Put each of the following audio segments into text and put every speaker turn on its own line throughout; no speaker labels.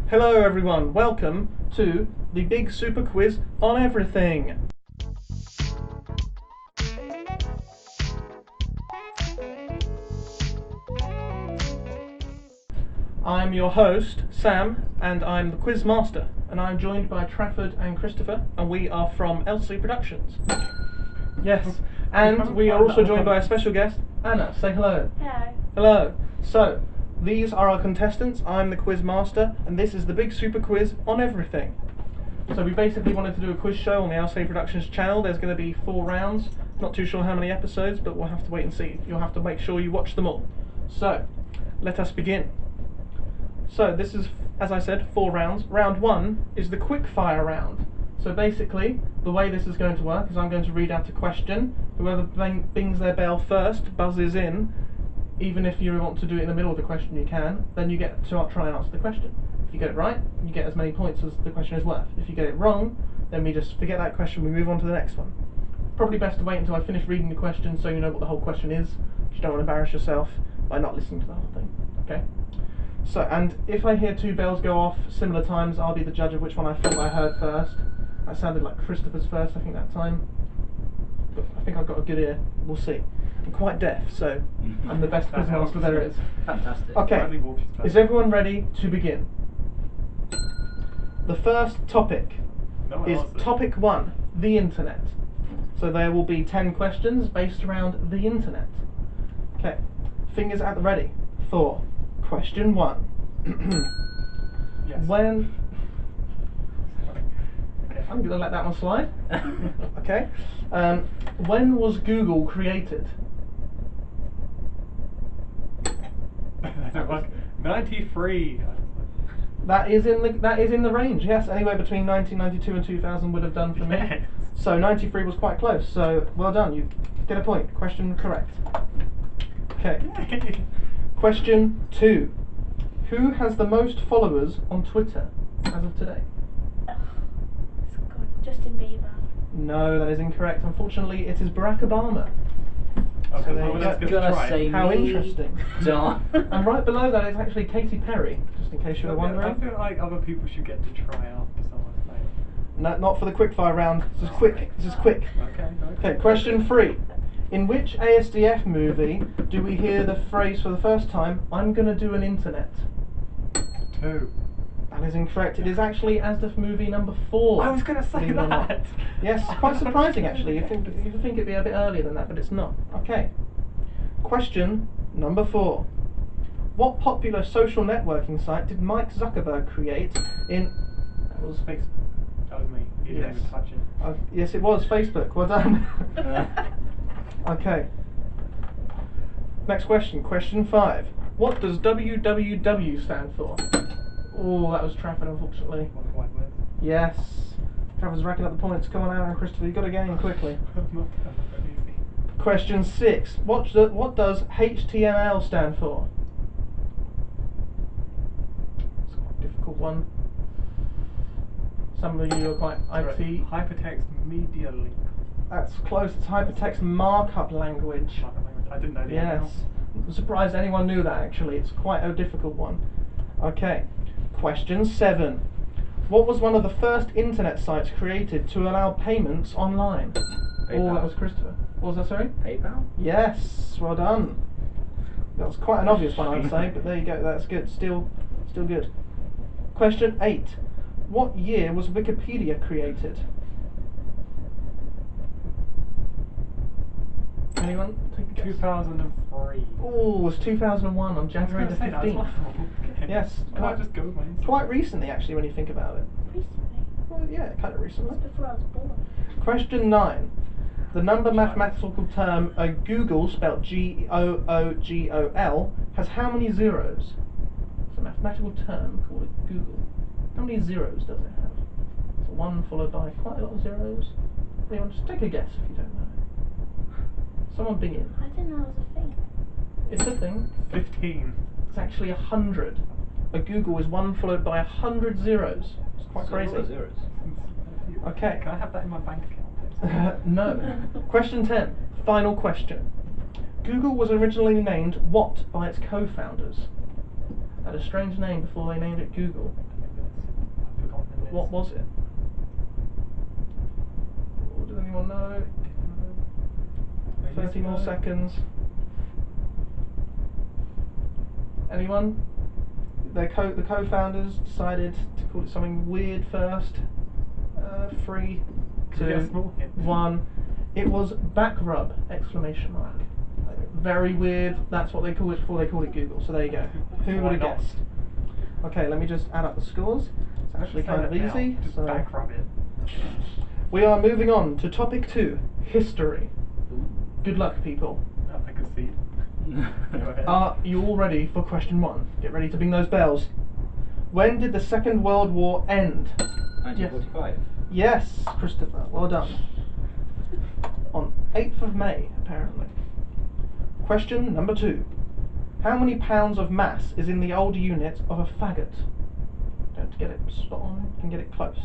Hello everyone, welcome to the big super quiz on everything. I'm your host, Sam, and I'm the quiz master, and I'm joined by Trafford and Christopher, and we are from LCAProductions. Yes, and we are also joined by a special guest, Anna. Say hello.
Hello.
Hello. So, these are our contestants, I'm the quiz master, and this is the big super quiz on everything. So we basically wanted to do a quiz show on the LCAProductions channel. There's going to be 4 rounds, not too sure how many episodes, but we'll have to wait and see. You'll have to make sure you watch them all. So, let us begin. So this is, as I said, 4 rounds. Round 1 is the quick fire round. So basically, the way this is going to work is I'm going to read out a question. Whoever bings their bell first buzzes in. Even if you want to do it in the middle of the question, you can. Then you get to try and answer the question. If you get it right, you get as many points as the question is worth. If you get it wrong, then we just forget that question, we move on to the next one. Probably best to wait until I finish reading the question so you know what the whole question is. You don't want to embarrass yourself by not listening to the whole thing. Okay? So, and if I hear 2 bells go off similar times, I'll be the judge of which one I thought I heard first. That sounded like Christopher's first, I think, that time. But I think I've got a good ear. We'll see. I'm quite deaf, so I'm the best quiz master there is.
Fantastic.
Okay, is everyone ready to begin? The first topic is topic 1, the internet. So there will be 10 questions based around the internet. Okay, fingers at the ready for question 1.
Yes.
When... Okay, I'm going to let that one slide. Okay. When was Google created?
93.
That is in the range. Yes, anywhere between 1992 and 2000 would have done for me.
Yes.
So 93 was quite close. So well done. You get a point. Question correct. Okay. Question 2. Who has the most followers on Twitter as of today?
Justin Bieber.
No, that is incorrect. Unfortunately, it is Barack Obama.
Okay,
So there you go. How interesting. And right below that is actually Katy Perry, just in case you were wondering.
I feel like other people should get to try after someone's name.
No, not for the quickfire round. This is quick. This is quick. Okay, question 3. In which ASDF movie do we hear the phrase for the first time, I'm gonna do an internet?
2.
That is incorrect. It is actually ASDF movie number 4.
I was going to say that.
Yes, quite surprising actually. You think it'd be a bit earlier than that, but it's not. Okay. Question number 4. What popular social networking site did Mike Zuckerberg create in...
That was Facebook. That was me. He didn't even touch it.
Yes, it was Facebook. Well done. Okay. Next question. Question 5. What does www stand for? Oh, that was Trafford, unfortunately. Yes. Trafford's racking up the points. Come on, Aaron, Christopher, you've got to gain quickly. Question 6. What does HTML stand for? It's quite a difficult one. Some of you are quite IT.
Hypertext Media Link.
That's close. It's hypertext markup language.
I didn't know the
Yes. I'm surprised anyone knew that, actually. It's quite a difficult one. Okay. Question 7. What was one of the first internet sites created to allow payments online?
PayPal.
Oh, that was Christopher. What was that, sorry?
PayPal?
Yes, well done. That was quite an obvious one, I'd say, but there you go, that's good. Still good. Question 8. What year was Wikipedia created? Anyone?
2003.
Oh, it was 2001 on January the 15th. Yes, quite recently actually when you think about it.
Recently?
Well, yeah, kind of recently.
That's before I was born.
Question 9. The number mathematical term Google, spelled G-O-O-G-O-L, has how many zeros? It's a mathematical term called Google. How many zeros does it have? So 1 followed by quite a lot of zeros. Anyone, just take a guess if you don't know. Someone bing in.
I didn't know it was a thing.
It's a thing.
15.
It's actually 100. A Google is 1 followed by 100 zeros. It's quite crazy.
Zeros.
Okay.
Can I have that in my bank account?
No. Question 10. Final question. Google was originally named what by its co-founders? Had a strange name before they named it Google. What was it? Oh, does anyone know? 30 more seconds. Anyone? The co-founders decided to call it something weird first. 3, 2, 1. It was back rub! Exclamation mark. Very weird. That's what they called it before they called it Google. So there you go. Who would have guessed? Okay, let me just add up the scores. It's actually kind of easy.
Just
So
back rub it.
we are moving on to topic 2, history. Good luck, people.
I can see it.
Are you all ready for question 1? Get ready to bing those bells. When did the Second World War end?
1945.
Yes, Christopher. Well done. On 8th of May, apparently. Question number 2. How many pounds of mass is in the old unit of a faggot? Don't get it spot on, you can get it close.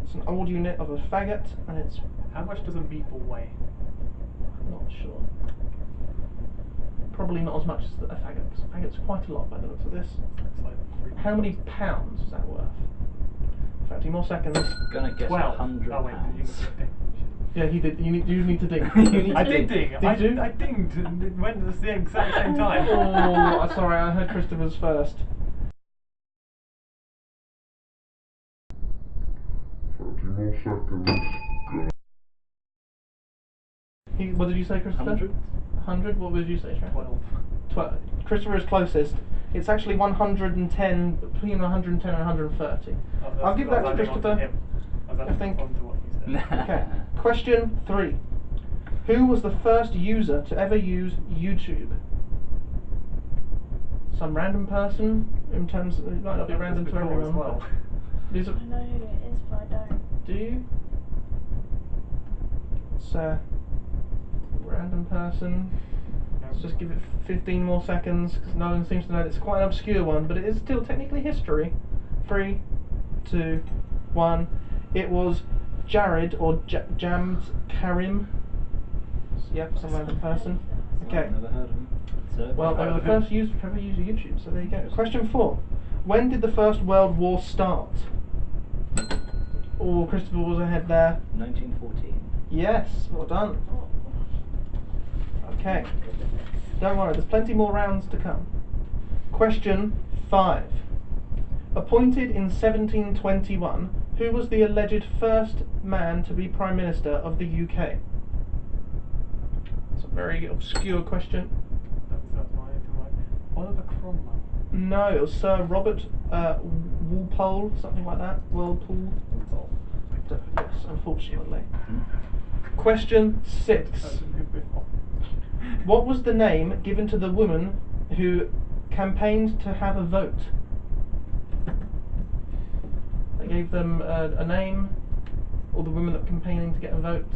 It's an old unit of a faggot, and it's...
How much does a meatball weigh?
I'm not sure. Probably not as much as a faggot, because a faggot's quite a lot by the looks of this.
It's like 3
How many pounds is that worth? 30 more seconds.
Gonna guess
12.
100
Oh wait, did you
pounds.
ding?
Yeah, he did. You need to ding.
I did ding.
Did you?
I dinged and it went at the exact same time.
Oh, sorry, I heard Christopher's first.
30 more seconds.
What did you say, Christopher?
100?
100? What would you say, Trent?
12.
Christopher is closest. It's actually 110, between 110 and 130. I'll give that to Christopher. I think. Okay. Question 3. Who was the first user to ever use YouTube? Some random person, in terms of, it might not be random to everyone.
Well.
These are,
I know who it is, but I don't.
do you? It's a random person. Let's just give it 15 more seconds, because no one seems to know. It's quite an obscure one, but it is still technically history. 3, 2, 1. It was Jared, or Jammed Karim. Yep, some random person. Okay.
Never heard of him. So,
Well, they were the first user to ever use YouTube, so there you go. Question 4. When did the First World War start? Oh, Christopher was ahead there.
1914.
Yes, well done. Okay. Don't worry, there's plenty more rounds to come. Question 5. Appointed in 1721, who was the alleged first man to be Prime Minister of the UK? It's a very obscure question.
That's my Oliver Cromwell.
No, it was Sir Robert Walpole, something like that. Walpole. Yes, unfortunately. Question 6.
That's a good bit.
What was the name given to the woman who campaigned to have a vote? They gave them a name, or the women that were campaigning to get a vote.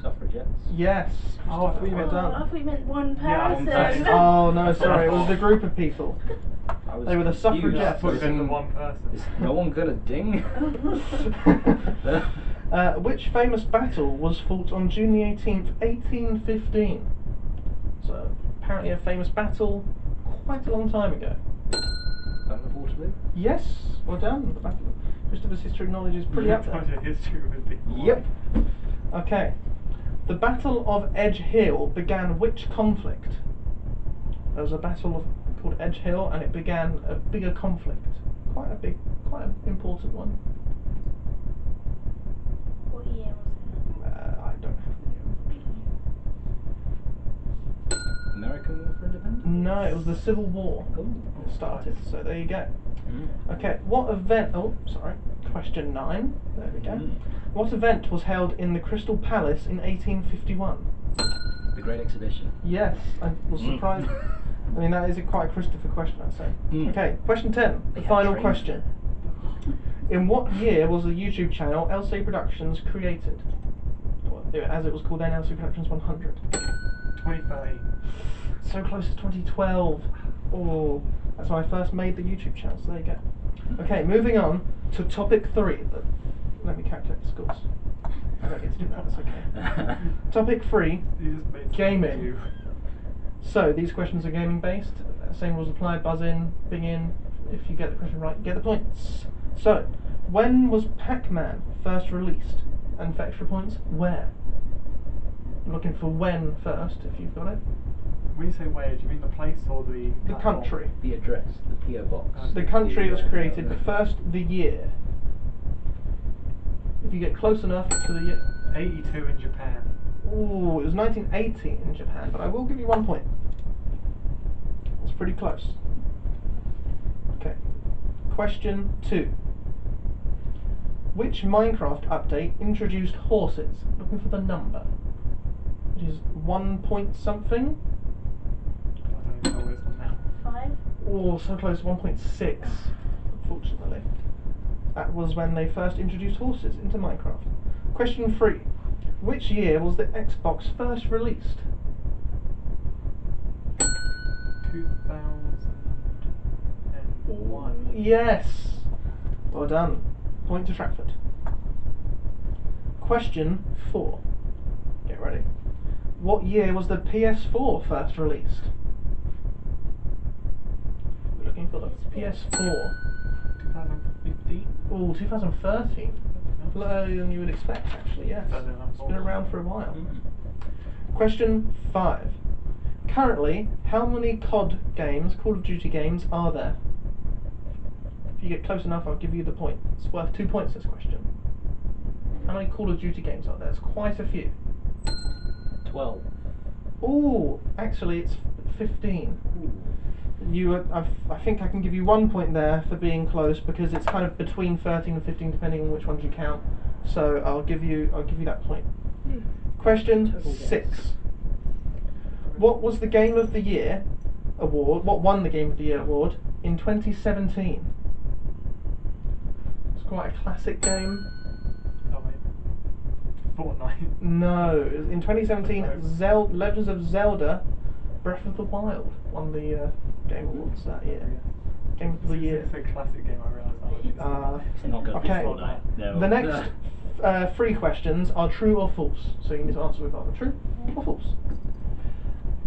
Suffragettes.
Yes.
Oh, I thought you
well
meant
done.
I thought you meant one
Yeah, one
person.
person.
Oh no, sorry, it was the group of people.
I was
They were the
confused.
suffragettes.
Put it in the one person.
Is no one good at ding?
Which famous battle was fought on June the 18th, 1815? So, apparently a famous battle quite a long time ago.
Battle of Waterloo?
Yes, well done. Christopher's history knowledge is pretty up
Told
there.
you history would be.
Yep.
Okay. The Battle of Edge Hill began which conflict? There was a battle called Edge Hill, and it began a bigger conflict. Quite an important one.
What year was
I don't have the year.
American War for Independence?
No, it was the Civil War.
Oh.
It started, so there you go.
Mm.
Okay, what event... Oh, sorry. Question 9. There we go.
Mm.
What event was held in the Crystal Palace in 1851?
The Great Exhibition.
Yes, I was surprised. I mean, that is quite a Christopher question, I'd say.
Mm.
Okay, question 10, the
Yeah,
final
train.
question. In what year was the YouTube channel LCAProductions created? Well, as it was called then, LCAProductions 100.
2030.
So close to 2012. Oh, that's when I first made the YouTube channel, so there you go. Okay, moving on to topic 3. Let me calculate the scores. I don't get to do that, that's okay. Topic 3,
You just made
gaming.
you.
So, these questions are gaming based. Same rules apply, buzz in, bing in. If you get the question right, you get the points. So, when was Pac-Man first released? And for extra points, where? I'm looking for when first, if you've got it.
When you say where, do you mean the place or the
The
platform?
country.
The address, the PO box.
The country it was created, but first the year. If you get close enough to the year.
82 in Japan.
Ooh, it was 1980 in Japan, but I will give you 1 point. It's pretty close. Okay. Question 2. Which Minecraft update introduced horses? Looking for the number. It is 1 point something.
I don't even know where it's on now.
5.
Oh, so close, 1.6, unfortunately. That was when they first introduced horses into Minecraft. Question 3. Which year was the Xbox first released?
2001.
Yes! Well done. Point to Stratford. Question 4. Get ready. What year was the PS4 first released? We're looking for the PS4.
2015?
Oh, 2013. A little earlier than you would expect, actually, yes. It's been around for a while. Question 5. Currently, how many COD games, Call of Duty games, are there? If you get close enough, I'll give you the point. It's worth 2 points, this question. How many Call of Duty games are there? There's quite a few.
12.
Ooh, actually it's 15. I think I can give you 1 point there for being close, because it's kind of between 13 and 15 depending on which ones you count. So I'll give you that point. Question 6. What was the Game of the Year award? What won the Game of the Year award in 2017? It's quite a classic game.
Oh, wait. Fortnite.
No, in 2017, Legends of Zelda Breath of the Wild won the Game Awards that year. Game of the Year.
It's a classic game, I realise.
It's not going to
Okay.
be Fortnite. No.
The next 3 questions are true or false, so you need to answer with either true or false.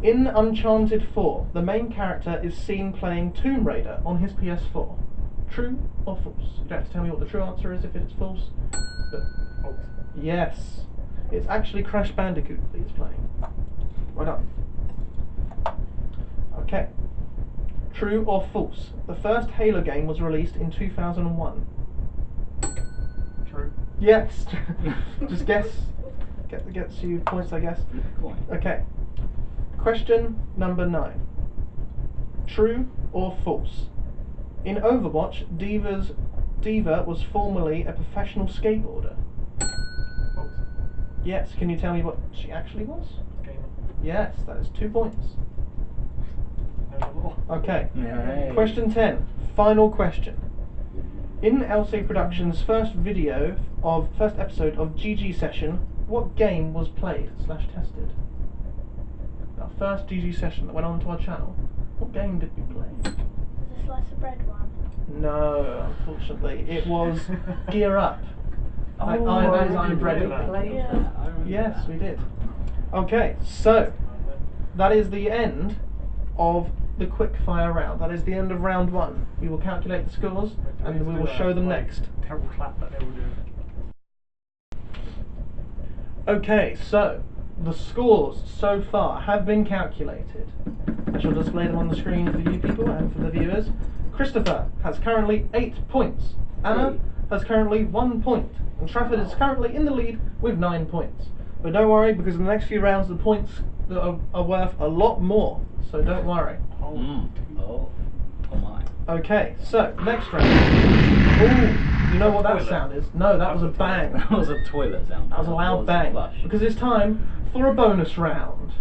In Uncharted 4, the main character is seen playing Tomb Raider on his PS4. True or false? You don't have to tell me what the true answer is if it's false. But
False.
yes, it's actually Crash Bandicoot that he's playing. Right on. Okay. True or false? The first Halo game was released in 2001.
True.
Yes. Just guess. Gets you points, I guess.
Coin.
Okay. Question number 9. True or false? In Overwatch, Diva was formerly a professional skateboarder.
False.
Yes. Can you tell me what she actually was?
Gamer.
Yes, that is 2 points.
No more.
Okay.
Yay.
Question 10. Final question. In LCAProductions' first episode of GG session, what game was played / tested? Our first GG session that went onto our channel. What game did we play?
The slice of bread one.
No, unfortunately, it was Gear Up. Like
Oh,
Iron Bread.
Yeah.
Yes, we did. Okay, so that is the end of the quick-fire round. That is the end of round 1. We will calculate the scores and we will show them next.
Terrible clap that they will do.
Okay, so the scores so far have been calculated. I shall display them on the screen for you people and for the viewers. Christopher has currently 8 points. Anna has currently 1 point. And Trafford is currently in the lead with 9 points. But don't worry, because in the next few rounds the points are worth a lot more. So don't worry.
Oh my.
Okay, so next round. Ooh, you know what that sound is? No, that was a bang.
That was a toilet sound.
That was a loud bang.
Flush.
Because it's time for a bonus round.